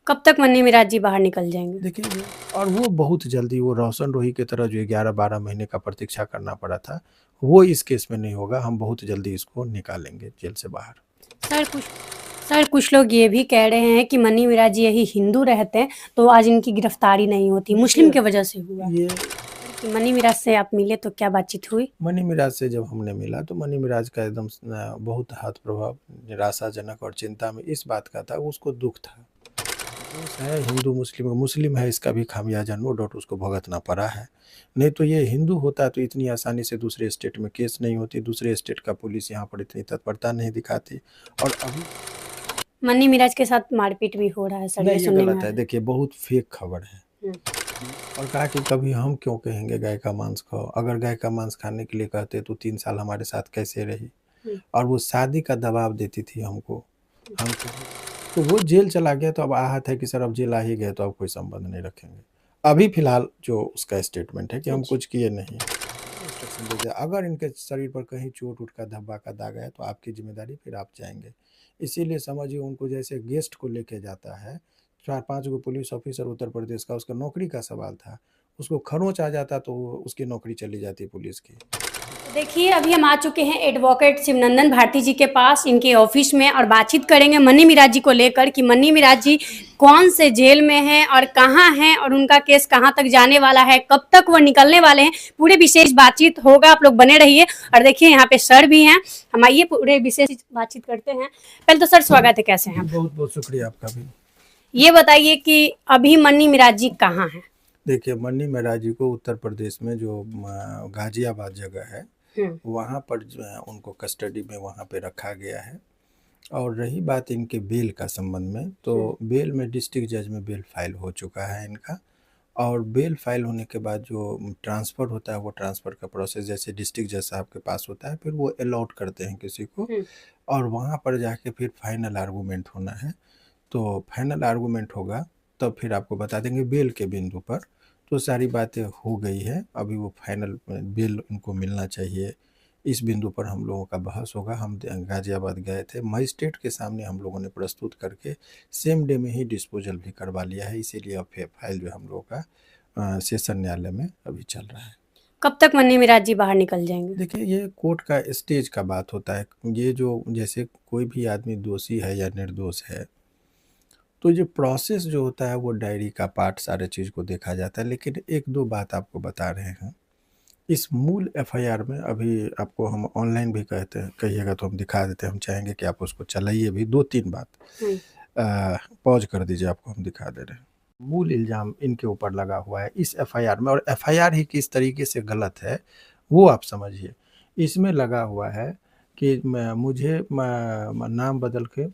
कब तक मन्नी मिराज जी बाहर निकल जाएंगे? देखिए और वो बहुत जल्दी, वो रोशन रोही की तरह जो 11-12 महीने का प्रतीक्षा करना पड़ा था, वो इस केस में नहीं होगा। हम बहुत जल्दी इसको निकालेंगे जेल से बाहर। सर कुछ सर कुछ लोग ये भी कह रहे हैं कि मन्नी मिराज जी यही हिंदू रहते तो आज इनकी गिरफ्तारी नहीं होती, मुस्लिम की वजह से हुआ। ये कि मन्नी मिराज से आप मिले तो क्या बातचीत हुई? मनी मिराज से जब हमने मिला तो मनी मिराज का एकदम बहुत हाथ प्रभाव निराशाजनक और चिंता में इस बात का था, उसको दुख था। दोष है हिंदू मुस्लिम, मुस्लिम है, इसका भी खामियाजा नो डाउट उसको भुगतना पड़ा है। नहीं तो ये हिंदू होता तो इतनी आसानी से दूसरे स्टेट में केस नहीं होती, दूसरे स्टेट का पुलिस यहाँ पर इतनी तत्परता नहीं दिखाती। और अभी मन्नी मिराज के साथ मारपीट भी हो रहा है सर, ये नहीं, ये सुनने में गलत आ है। रहा देखिए बहुत फेक खबर है। है। और कहा कि कभी हम क्यों कहेंगे गाय का मांस खाओ, अगर गाय का मांस खाने के लिए कहते तो 3 साल हमारे साथ कैसे रही। और वो शादी का दबाव देती थी हमको, तो वो जेल चला गया। तो अब आहत है कि सर अब जेल आ ही गए तो अब कोई संबंध नहीं रखेंगे। अभी फिलहाल जो उसका स्टेटमेंट है कि हम कुछ किए नहीं। इंस्ट्रक्शन दे दिया, अगर इनके शरीर पर कहीं चोट उठ का धब्बा का दाग है तो आपकी जिम्मेदारी, फिर आप जाएंगे। इसीलिए समझिए उनको जैसे गेस्ट को लेके जाता है। 4-5 गो पुलिस ऑफिसर उत्तर प्रदेश का, उसका नौकरी का सवाल था, उसको खरोंच आ जाता तो उसकी नौकरी चली जाती पुलिस की। देखिए अभी हम आ चुके हैं एडवोकेट शिवनंदन भारती जी के पास, इनके ऑफिस में, और बातचीत करेंगे मन्नी मिराज जी को लेकर कि मन्नी मिराज जी कौन से जेल में हैं और कहाँ हैं और उनका केस कहाँ तक जाने वाला है, कब तक वो निकलने वाले हैं। पूरे विशेष बातचीत होगा, आप लोग बने रहिए। और देखिए यहाँ पे सर भी हैं, हम आइए पूरे विशेष बातचीत करते हैं। पहले तो सर स्वागत है, कैसे हैं? बहुत बहुत शुक्रिया आपका भी। ये बताइए कि अभी मन्नी मिराज जी कहाँ हैं? देखिए मन्नी मिराज जी को उत्तर प्रदेश में जो गाजियाबाद जगह है वहाँ पर जो है उनको कस्टडी में वहाँ पे रखा गया है। और रही बात इनके बेल का संबंध में, तो बेल में डिस्ट्रिक्ट जज में बेल फाइल हो चुका है इनका। और बेल फाइल होने के बाद जो ट्रांसफ़र होता है, वो ट्रांसफ़र का प्रोसेस जैसे डिस्ट्रिक्ट जज साहब के पास होता है, फिर वो अलॉट करते हैं किसी को, और वहाँ पर जाके फिर फाइनल आर्गूमेंट होना है। तो फाइनल आर्गूमेंट होगा तब फिर आपको बता देंगे बेल के बिंदु पर। तो सारी बातें हो गई है, अभी वो फाइनल बेल उनको मिलना चाहिए, इस बिंदु पर हम लोगों का बहस होगा। हम गाजियाबाद गए थे, मजिस्ट्रेट के सामने हम लोगों ने प्रस्तुत करके सेम डे में ही डिस्पोजल भी करवा लिया है। इसीलिए अब फाइल जो हम लोगों का सेशन न्यायालय में अभी चल रहा है। कब तक मन्नी मिराज जी बाहर निकल जाएंगे? देखिए ये कोर्ट का स्टेज का बात होता है। ये जो जैसे कोई भी आदमी दोषी है या निर्दोष है, तो जो प्रोसेस जो होता है वो डायरी का पार्ट सारे चीज़ को देखा जाता है। लेकिन एक दो बात आपको बता रहे हैं, इस मूल एफआईआर में अभी आपको हम ऑनलाइन भी कहते हैं, कहिएगा तो हम दिखा देते हैं। हम चाहेंगे कि आप उसको चलाइए भी, 2-3 बात पॉज कर दीजिए, आपको हम दिखा दे रहे हैं। मूल इल्ज़ाम इनके ऊपर लगा हुआ है इस एफआईआर में, और एफआईआर ही किस तरीके से गलत है वो आप समझिए। इसमें लगा हुआ है कि मुझे नाम बदल के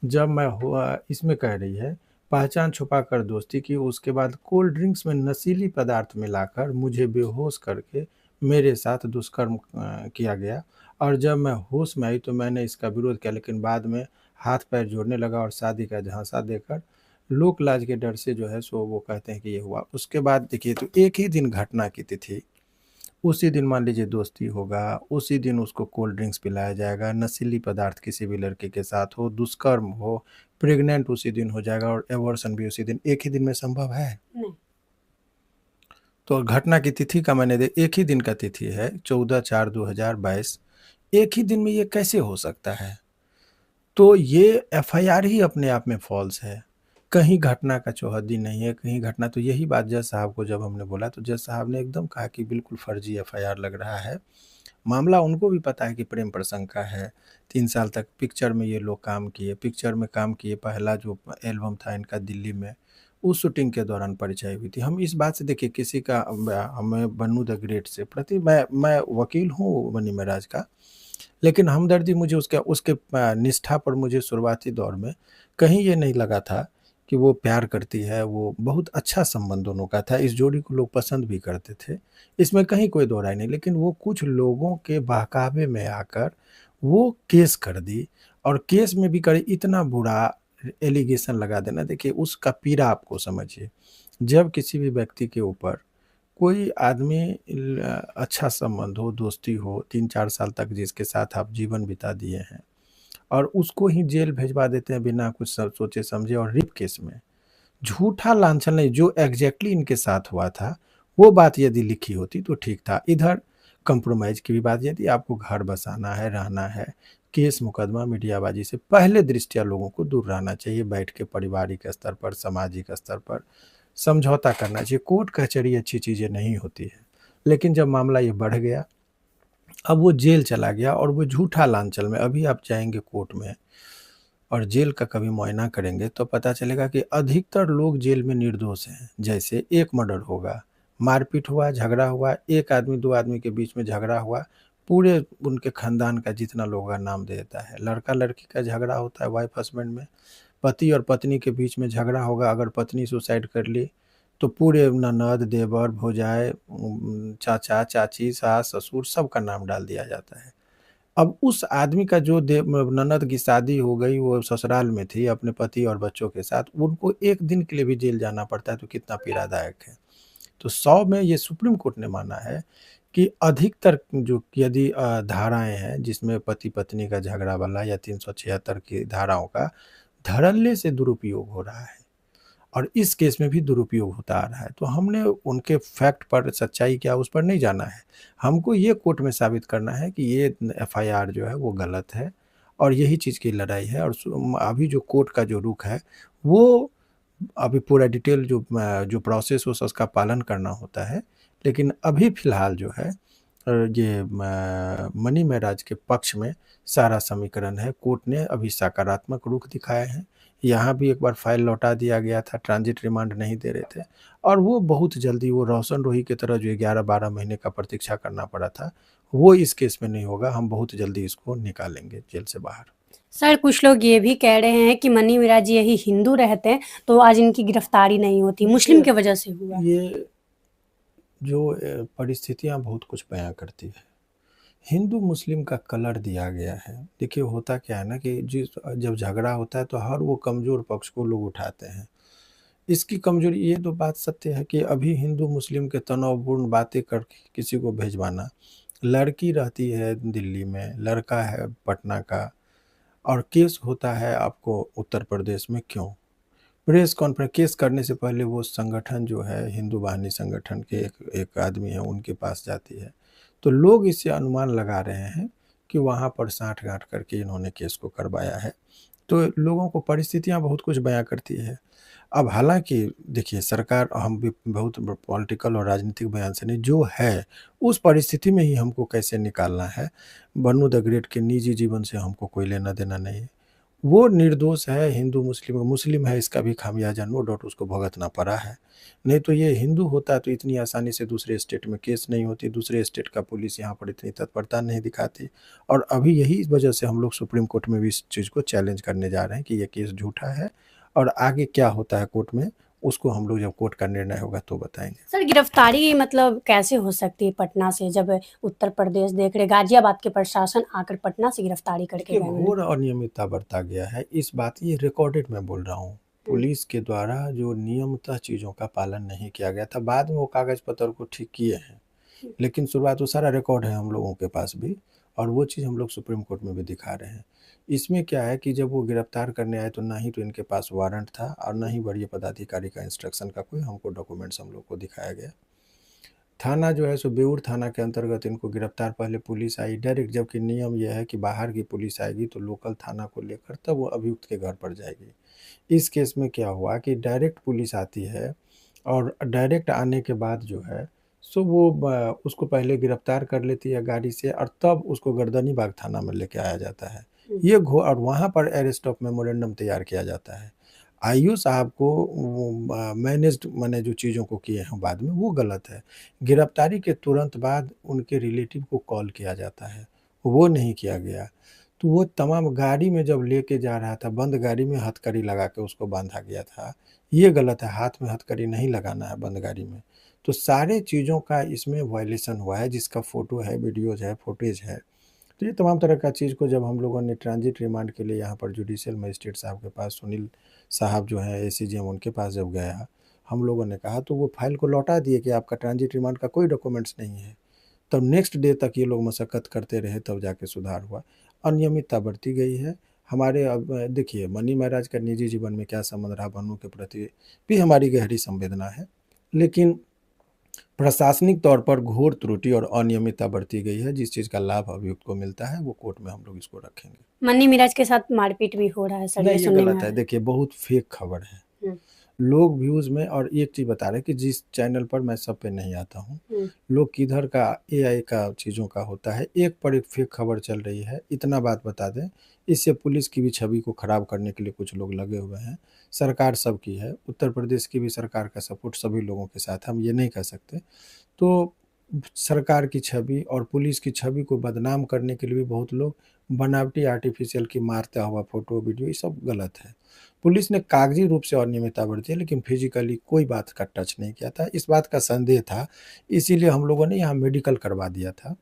जब मैं हुआ, इसमें कह रही है पहचान छुपा कर दोस्ती की, उसके बाद कोल्ड ड्रिंक्स में नशीली पदार्थ मिलाकर मुझे बेहोश करके मेरे साथ दुष्कर्म किया गया, और जब मैं होश में आई तो मैंने इसका विरोध किया, लेकिन बाद में हाथ पैर जोड़ने लगा और शादी का झांसा देकर लोक लाज के डर से जो है सो वो कहते हैं कि ये हुआ। उसके बाद देखिए, तो एक ही दिन घटना की तिथि, उसी दिन मान लीजिए दोस्ती होगा, उसी दिन उसको कोल्ड ड्रिंक्स पिलाया जाएगा, नशीली पदार्थ किसी भी लड़के के साथ हो, दुष्कर्म हो, प्रेग्नेंट उसी दिन हो जाएगा, और एबॉर्शन भी उसी दिन। एक ही दिन में संभव है? नहीं। तो घटना की तिथि का मैंने एक ही दिन का तिथि है, 14/4/2022। एक ही दिन में ये कैसे हो सकता है? तो ये एफआईआर ही अपने आप में फॉल्स है। कहीं घटना का चौहद्दी नहीं है, कहीं घटना। तो यही बात जज साहब को जब हमने बोला तो जज साहब ने एकदम कहा कि बिल्कुल फर्जी एफआईआर लग रहा है। मामला उनको भी पता है कि प्रेम प्रसंग का है। 3 साल तक पिक्चर में ये लोग काम किए, पिक्चर में काम किए। पहला जो एल्बम था इनका दिल्ली में, उस शूटिंग के दौरान परिचय हुई थी। हम इस बात से देखिए, किसी का हमें बन्नू द ग्रेट से प्रति, मैं वकील हूँ बनी महाराज का, लेकिन हमदर्दी मुझे उसके उसके निष्ठा पर मुझे शुरुआती दौर में कहीं ये नहीं लगा था कि वो प्यार करती है। वो बहुत अच्छा संबंध दोनों का था, इस जोड़ी को लोग पसंद भी करते थे, इसमें कहीं कोई दो राय नहीं। लेकिन वो कुछ लोगों के बहकावे में आकर वो केस कर दी, और केस में भी करे इतना बुरा एलिगेशन लगा देना। देखिए उसका पीड़ा आपको समझिए। जब किसी भी व्यक्ति के ऊपर कोई आदमी अच्छा संबंध हो, दोस्ती हो, 3-4 साल तक जिसके साथ आप जीवन बिता दिए हैं, और उसको ही जेल भेजवा देते हैं बिना कुछ सोचे समझे, और रेप केस में। झूठा लांछन नहीं, जो एग्जैक्टली इनके साथ हुआ था वो बात यदि लिखी होती तो ठीक था। इधर कंप्रोमाइज की भी बात, यदि आपको घर बसाना है, रहना है, केस मुकदमा मीडियाबाजी से पहले दृष्टिया लोगों को दूर रहना चाहिए। बैठ के पारिवारिक स्तर पर, सामाजिक स्तर पर समझौता करना चाहिए। कोर्ट कचहरी अच्छी चीज़ें नहीं होती है, लेकिन जब मामला ये बढ़ गया, अब वो जेल चला गया और वो झूठा लांछन में, अभी आप जाएंगे कोर्ट में और जेल का कभी मुआयना करेंगे तो पता चलेगा कि अधिकतर लोग जेल में निर्दोष हैं। जैसे एक मर्डर होगा, मारपीट हुआ, झगड़ा हुआ, एक आदमी दो आदमी के बीच में झगड़ा हुआ, पूरे उनके खानदान का जितना लोगों का नाम दे देता है। लड़का लड़की का झगड़ा होता है, वाइफ हस्बैंड में, पति और पत्नी के बीच में झगड़ा होगा, अगर पत्नी सुसाइड कर ली तो पूरे ननद, देवर, भौजाई, चाचा चाची, सास ससुर सबका नाम डाल दिया जाता है। अब उस आदमी का जो ननद की शादी हो गई, वो ससुराल में थी अपने पति और बच्चों के साथ, उनको एक दिन के लिए भी जेल जाना पड़ता है, तो कितना पीड़ादायक है। तो 100 में ये सुप्रीम कोर्ट ने माना है कि अधिकतर जो यदि धाराएं हैं जिसमें पति पत्नी का झगड़ा वाला या 376 की धाराओं का धड़ल्ले से दुरुपयोग हो रहा है, और इस केस में भी दुरुपयोग होता आ रहा है। तो हमने उनके फैक्ट पर, सच्चाई क्या उस पर नहीं जाना है, हमको ये कोर्ट में साबित करना है कि ये एफआईआर जो है वो गलत है और यही चीज़ की लड़ाई है। और अभी जो कोर्ट का जो रुख है वो अभी पूरा डिटेल जो प्रोसेस हो उसका पालन करना होता है। लेकिन अभी फ़िलहाल जो है ये मनी महराज के पक्ष में सारा समीकरण है। कोर्ट ने अभी सकारात्मक रुख दिखाए हैं। यहाँ भी एक बार फाइल लौटा दिया गया था, ट्रांजिट रिमांड नहीं दे रहे थे, और वो बहुत जल्दी, वो रोशन रोही की तरह जो 11-12 महीने का प्रतीक्षा करना पड़ा था, वो इस केस में नहीं होगा। हम बहुत जल्दी इसको निकालेंगे जेल से बाहर। सर कुछ लोग ये भी कह रहे हैं कि मनी मिराज जी यही हिंदू रहते हैं तो आज इनकी गिरफ्तारी नहीं होती, मुस्लिम की वजह से हुआ। ये जो परिस्थितियाँ बहुत कुछ बयां करती है। हिंदू मुस्लिम का कलर दिया गया है। देखिए होता क्या है ना कि जब झगड़ा होता है तो हर वो कमज़ोर पक्ष को लोग उठाते हैं। इसकी कमज़ोरी, ये तो बात सत्य है कि अभी हिंदू मुस्लिम के तनावपूर्ण बातें करके किसी को भेजवाना, लड़की रहती है दिल्ली में, लड़का है पटना का, और केस होता है आपको उत्तर प्रदेश में, क्यों? प्रेस कॉन्फ्रेंस, केस करने से पहले वो संगठन जो है, हिंदू वाहिनी संगठन के एक आदमी है, उनके पास जाती है। तो लोग इससे अनुमान लगा रहे हैं कि वहाँ पर साँठ-गाँठ करके इन्होंने केस को करवाया है। तो लोगों को परिस्थितियाँ बहुत कुछ बयाँ करती है। अब हालाँकि देखिए, सरकार, हम भी बहुत पॉलिटिकल और राजनीतिक बयान से नहीं, जो है उस परिस्थिति में ही हमको कैसे निकालना है। बन्नू द ग्रेट के निजी जीवन से हमको कोई लेना-देना नहीं है। वो निर्दोष है, हिंदू मुस्लिम मुस्लिम है, इसका भी खामियाजा नो डाउट उसको भुगतना पड़ा है। नहीं तो ये हिंदू होता तो इतनी आसानी से दूसरे स्टेट में केस नहीं होती, दूसरे स्टेट का पुलिस यहाँ पर इतनी तत्परता नहीं दिखाती। और अभी यही वजह से हम लोग सुप्रीम कोर्ट में भी इस चीज़ को चैलेंज करने जा रहे हैं कि ये केस झूठा है, और आगे क्या होता है कोर्ट में उसको हम लोग जब कोर्ट का निर्णय होगा तो बताएंगे। सर गिरफ्तारी मतलब कैसे हो सकती है पटना से, जब उत्तर प्रदेश देख रहे, गाजियाबाद के प्रशासन आकर पटना से गिरफ्तारी करके देखिए, गए हैं। घोर अनियमितता बरता गया है, इस बात, ये रिकॉर्डेड मैं बोल रहा हूँ। पुलिस के द्वारा जो नियमतः चीज़ों का पालन नहीं किया गया था, बाद में वो कागज पत्र को ठीक किए हैं, लेकिन शुरुआत, वो सारा रिकॉर्ड है हम लोगों के पास भी, और वो चीज़ हम लोग सुप्रीम कोर्ट में भी दिखा रहे हैं। इसमें क्या है कि जब वो गिरफ्तार करने आए तो ना ही तो इनके पास वारंट था और ना ही वरीय पदाधिकारी का इंस्ट्रक्शन का कोई हमको डॉक्यूमेंट्स हम लोग को दिखाया गया। थाना जो है सो बेऊर थाना के अंतर्गत इनको गिरफ्तार, पहले पुलिस आई डायरेक्ट, जबकि नियम यह है कि बाहर की पुलिस आएगी तो लोकल थाना को लेकर तब वो अभियुक्त के घर पर जाएगी। इस केस में क्या हुआ कि डायरेक्ट पुलिस आती है, और डायरेक्ट आने के बाद जो है सो वो उसको पहले गिरफ्तार कर लेती है गाड़ी से, और तब उसको गर्दनीबाग थाना में लेके आया जाता है। ये और वहाँ पर अरेस्ट ऑफ मेमोरेंडम तैयार किया जाता है। आईओ साहब को मैनेज्ड, मैंने जो चीज़ों को किए हैं बाद में, वो गलत है। गिरफ्तारी के तुरंत बाद उनके रिलेटिव को कॉल किया जाता है, वो नहीं किया गया। तो वो तमाम गाड़ी में जब लेके जा रहा था, बंद गाड़ी में हथकड़ी लगा के उसको बांधा गया था, ये गलत है। हाथ में हथकड़ी नहीं लगाना है बंद गाड़ी में। तो सारे चीज़ों का इसमें वायलेशन हुआ है, जिसका फ़ोटो है, वीडियोज़ है, फुटेज है। तो ये तमाम तरह का चीज़ को जब हम लोगों ने ट्रांजिट रिमांड के लिए यहाँ पर जुडिशियल मजिस्ट्रेट साहब के पास, सुनील साहब जो हैं एसीजेएम, उनके पास जब गया, हम लोगों ने कहा, तो वो फाइल को लौटा दिए कि आपका ट्रांजिट रिमांड का कोई डॉक्यूमेंट्स नहीं है। तब नेक्स्ट डे तक ये लोग मशक्कत करते रहे, तब जाके सुधार हुआ। अनियमितता बढ़ती गई है। हमारे अब देखिए मनी महाराज का निजी जीवन में क्या संबंध रहा, वनों के प्रति भी हमारी गहरी संवेदना है, लेकिन प्रशासनिक तौर पर घोर त्रुटि और अनियमितता बरती गई है। जिस चीज़ का लाभ अभियुक्त को मिलता है वो कोर्ट में हम लोग इसको रखेंगे। मन्नी मिराज के साथ मारपीट भी हो रहा है सर, ये नहीं, ये सुनने में आ गलत है। रहा देखिए बहुत फेक खबर है। है। लोग व्यूज़ में, और एक चीज़ बता रहे हैं कि जिस चैनल पर मैं सब पे नहीं आता हूँ, लोग किधर का एआई का चीज़ों का होता है, एक पर एक फेक खबर चल रही है। इतना बात बता दें, इससे पुलिस की भी छवि को खराब करने के लिए कुछ लोग लगे हुए हैं। सरकार सबकी है, उत्तर प्रदेश की भी सरकार का सपोर्ट सभी लोगों के साथ है, हम ये नहीं कह सकते। तो सरकार की छवि और पुलिस की छवि को बदनाम करने के लिए भी बहुत लोग बनावटी आर्टिफिशियल की मारता हुआ फोटो वीडियो, ये सब गलत है। पुलिस ने कागजी रूप से अनियमितता बरती है, लेकिन फिजिकली कोई बात का टच नहीं किया था। इस बात का संदेह था, इसीलिए हम लोगों ने यहाँ मेडिकल करवा दिया था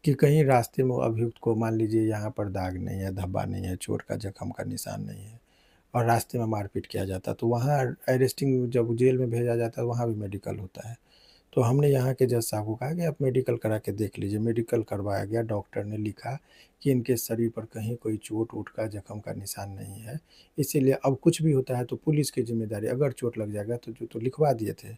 कि कहीं रास्ते में अभियुक्त को मान लीजिए यहाँ पर दाग नहीं है, धब्बा नहीं है, चोट का जख्म का निशान नहीं है और रास्ते में मारपीट किया जाता, तो वहाँ अरेस्टिंग जब जेल में भेजा जाता है वहाँ भी मेडिकल होता है। तो हमने यहाँ के जज साहब को कहा कि आप मेडिकल करा के देख लीजिए। मेडिकल करवाया गया, डॉक्टर ने लिखा कि इनके शरीर पर कहीं कोई चोट वोट का जख्म का निशान नहीं है। इसीलिए अब कुछ भी होता है तो पुलिस की जिम्मेदारी, अगर चोट लग जाएगा तो जो तो लिखवा दिए थे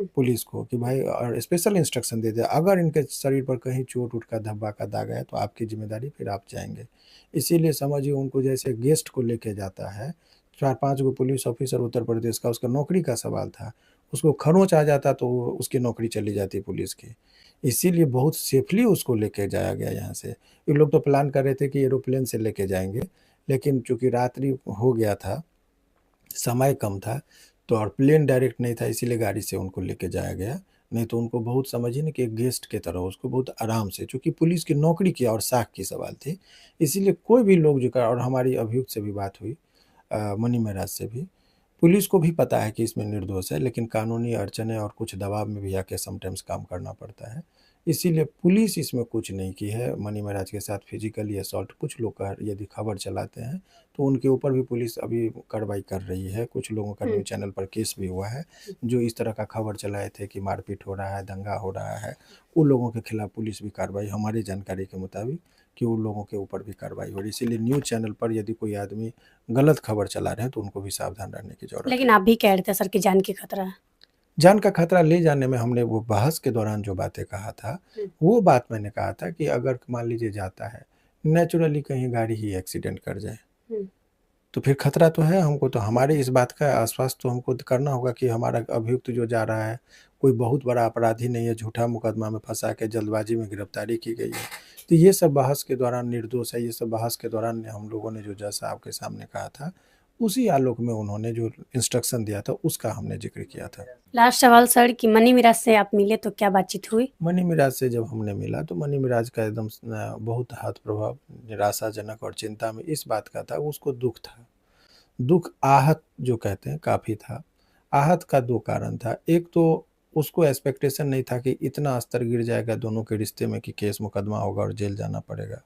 पुलिस को कि भाई, और स्पेशल इंस्ट्रक्शन दे दिया, अगर इनके शरीर पर कहीं चोट वोट का धब्बा का दाग है तो आपकी जिम्मेदारी, फिर आप जाएंगे। इसीलिए समझिए उनको जैसे गेस्ट को लेके जाता है, 4-5 गो पुलिस ऑफिसर उत्तर प्रदेश का, उसका नौकरी का सवाल था, उसको खरोंच आ जाता तो उसकी नौकरी चली जाती पुलिस की। इसीलिए बहुत सेफली उसको लेके जाया गया यहाँ से। ये लोग तो प्लान कर रहे थे कि एरोप्लेन से लेके जाएंगे, लेकिन चूंकि रात्रि हो गया था, समय कम था, तो और प्लेन डायरेक्ट नहीं था, इसीलिए गाड़ी से उनको लेके जाया गया। नहीं तो उनको बहुत समझिए ना कि एक गेस्ट की तरह उसको बहुत आराम से, चूंकि पुलिस की नौकरी की और साख की सवाल थी, इसीलिए कोई भी लोग जो कर, और हमारी अभियुक्त से भी बात हुई, मनी महाराज से भी, पुलिस को भी पता है कि इसमें निर्दोष है, लेकिन कानूनी अड़चने और कुछ दबाव में भी आके समटाइम्स काम करना पड़ता है। इसीलिए पुलिस इसमें कुछ नहीं की है। मनी महाराज के साथ फिजिकली असॉल्ट कुछ लोग का यदि खबर चलाते हैं तो उनके ऊपर भी पुलिस अभी कार्रवाई कर रही है। कुछ लोगों का न्यूज़ चैनल पर केस भी हुआ है, जो इस तरह का खबर चलाए थे कि मारपीट हो रहा है, दंगा हो रहा है, उन लोगों के खिलाफ पुलिस भी कार्रवाई, हमारी जानकारी के मुताबिक, कि उन लोगों के ऊपर भी कार्रवाई हो रही है। इसीलिए न्यूज़ चैनल पर यदि कोई आदमी गलत खबर चला रहे हैं तो उनको भी सावधान रहने की जरूरत है। लेकिन आप भी कह रहे थे सर कि जान की खतरा है। जान का खतरा ले जाने में हमने वो बहस के दौरान जो बातें कहा था, वो बात मैंने कहा था कि अगर मान लीजिए जाता है, नेचुरली कहीं गाड़ी ही एक्सीडेंट कर जाए तो फिर खतरा तो है हमको। तो हमारे इस बात का आश्वास तो हमको करना होगा कि हमारा अभियुक्त जो जा रहा है कोई बहुत बड़ा अपराधी नहीं है, झूठा मुकदमा में फंसा के जल्दबाजी में गिरफ्तारी की गई है। तो ये सब बहस के दौरान निर्दोष है, ये सब बहस के दौरान हम लोगों ने जो जज साहब के सामने कहा था, उसी आलोक में उन्होंने जो इंस्ट्रक्शन दिया था उसका हमने जिक्र किया था। लास्ट सवाल सर कि मनी मिराज से आप मिले तो क्या बातचीत हुई? मनी मिराज से जब हमने मिला तो मनी मिराज का एकदम बहुत हाथ प्रभाव, निराशाजनक और चिंता में इस बात का था, उसको दुख था। दुख आहत जो कहते हैं काफ़ी था। आहत का 2 कारण था। एक तो उसको एक्सपेक्टेशन नहीं था कि इतना स्तर गिर जाएगा दोनों के रिश्ते में कि केस मुकदमा होगा और जेल जाना पड़ेगा।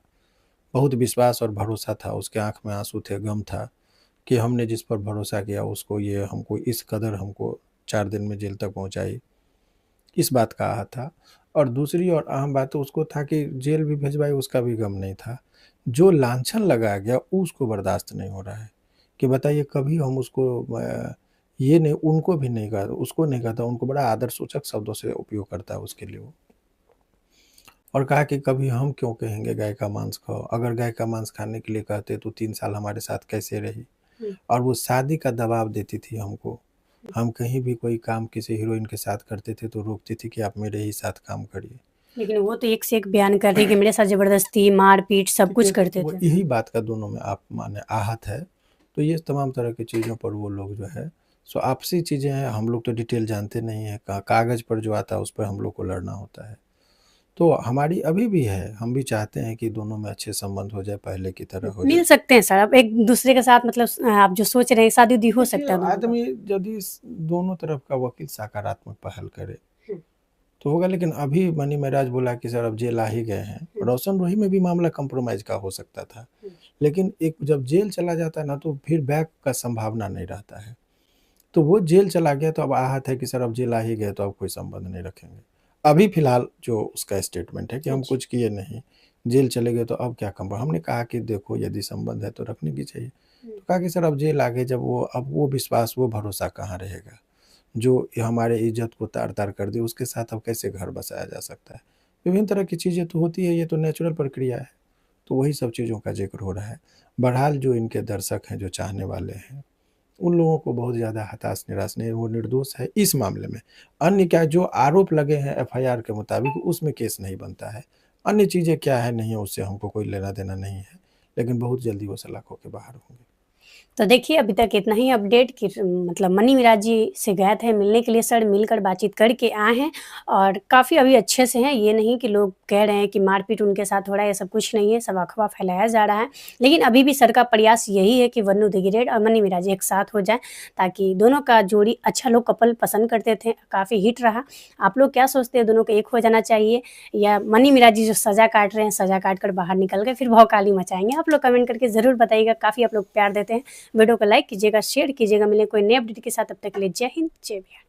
बहुत विश्वास और भरोसा था, उसके आँख में आँसू थे, गम था कि हमने जिस पर भरोसा किया उसको, ये हमको इस कदर हमको 4 दिन में जेल तक पहुँचाई, इस बात का आहत था। और दूसरी और अहम बात तो उसको था कि जेल भी भिजवाई, उसका भी गम नहीं था। जो लांछन लगाया गया उसको बर्दाश्त नहीं हो रहा है कि बताइए, कभी हम उसको ये नहीं, उनको भी नहीं कहा, उसको नहीं कहता, उनको बड़ा आदर सूचक शब्दों से उपयोग करता है उसके लिए वो। और कहा कि कभी हम क्यों कहेंगे गाय का मांस खाओ, अगर गाय का मांस खाने के लिए कहते तो 3 साल हमारे साथ कैसे रही। और वो शादी का दबाव देती थी हमको। हम कहीं भी कोई काम किसी हीरोइन के साथ करते थे तो रोकती थी कि आप मेरे ही साथ काम करिए। लेकिन वो तो एक से एक बयान कर रही कि मेरे साथ जबरदस्ती, मारपीट सब कुछ करते वो थे। यही बात का दोनों में आप माने आहत है। तो ये तमाम तरह की चीज़ों पर वो लोग जो है सो आपसी चीज़ें हैं, हम लोग तो डिटेल जानते नहीं है, कागज़ पर जो आता है उस पर हम लोग को लड़ना होता है। तो हमारी अभी भी है, हम भी चाहते हैं कि दोनों में अच्छे संबंध हो जाए, पहले की तरह हो जाए। मिल सकते हैं सर, आप एक दूसरे के साथ, मतलब आप जो सोच रहे हैं शादी उदी हो सकता है दोनों का। आदमी यदि दोनों तरफ का वकील सकारात्मक पहल करे तो होगा। लेकिन अभी मनी महाराज बोला कि सर अब जेल आ ही गए हैं, रोशन रोही में भी मामला कंप्रोमाइज का हो सकता था, लेकिन एक जब जेल चला जाता है ना तो फिर बैक का संभावना नहीं रहता है। तो वो जेल चला गया तो अब आहत है कि सर अब जेल आ ही गए तो अब कोई संबंध नहीं रखेंगे। अभी फिलहाल जो उसका स्टेटमेंट है कि हम कुछ किए नहीं, जेल चले गए तो अब क्या कम। हमने कहा कि देखो यदि संबंध है तो रखने की चाहिए। तो कहा कि सर अब जेल आ गए, जब वो अब वो विश्वास वो भरोसा कहाँ रहेगा जो हमारे इज्जत को तार तार कर दे, उसके साथ अब कैसे घर बसाया जा सकता है। विभिन्न तरह की चीज़ें तो होती है, ये तो नेचुरल प्रक्रिया है। तो वही सब चीज़ों का जिक्र हो रहा है। बहरहाल जो इनके दर्शक हैं, जो चाहने वाले हैं, उन लोगों को बहुत ज़्यादा हताश निराश नहीं, वो निर्दोष है इस मामले में। अन्य क्या जो आरोप लगे हैं एफआईआर के मुताबिक, उसमें केस नहीं बनता है। अन्य चीज़ें क्या है नहीं है, उससे हमको कोई लेना देना नहीं है, लेकिन बहुत जल्दी वो सलाखों के बाहर होंगे। तो देखिए अभी तक इतना ही अपडेट कि मतलब मनी मिराज जी से गए थे मिलने के लिए, सर मिलकर बातचीत करके आए हैं और काफ़ी अभी अच्छे से हैं। ये नहीं कि लोग कह रहे हैं कि मारपीट उनके साथ हो रहा है, ये सब कुछ नहीं है, सब अफ़वाह फैलाया जा रहा है। लेकिन अभी भी सर का प्रयास यही है कि वन्नू द ग्रेट और मनी मिराज एक साथ हो जाएँ, ताकि दोनों का जोड़ी अच्छा लोग कपल पसंद करते थे, काफ़ी हिट रहा। आप लोग क्या सोचते हैं, दोनों को एक हो जाना चाहिए या मनी मिराज जी जो सज़ा काट रहे हैं, सज़ा काट कर बाहर निकल गए फिर भौकाली मचाएँगे? आप लोग कमेंट करके ज़रूर बताइएगा, काफ़ी आप लोग प्यार देते हैं। वीडियो को लाइक कीजिएगा, शेयर कीजिएगा। मिलें कोई नए अपडेट के साथ, तब तक के लिए जय हिंद, जय बिहार।